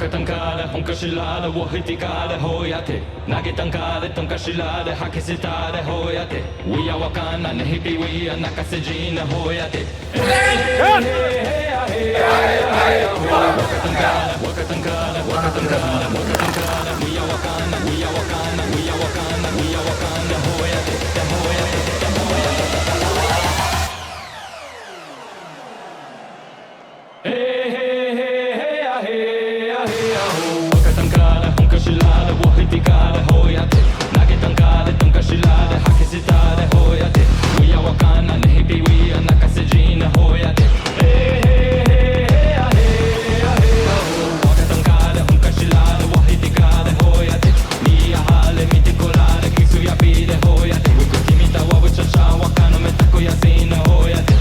若旦かれ本かしられ我ひてかれほやて投げたんかれとんかしられ吐きせたれほやて We are わかんなねひび We are 泣かせじなほやて若旦かれ若旦かれ若旦かれ若旦かれ We are わかんな We are わかんな We are わかんな We are わかんなほやてほやてほやて若旦かれ本かしられ我ひてかれほやて投げたんかれとんかしられ吐きせたれほやて We are わかんなねひび We are 泣かせじなほやて若旦かれ本かしられ我ひてかれほやてにやはれ見てこられキスやびでほやて僕君たわぶちゃちゃわかのめたこやせいなほやて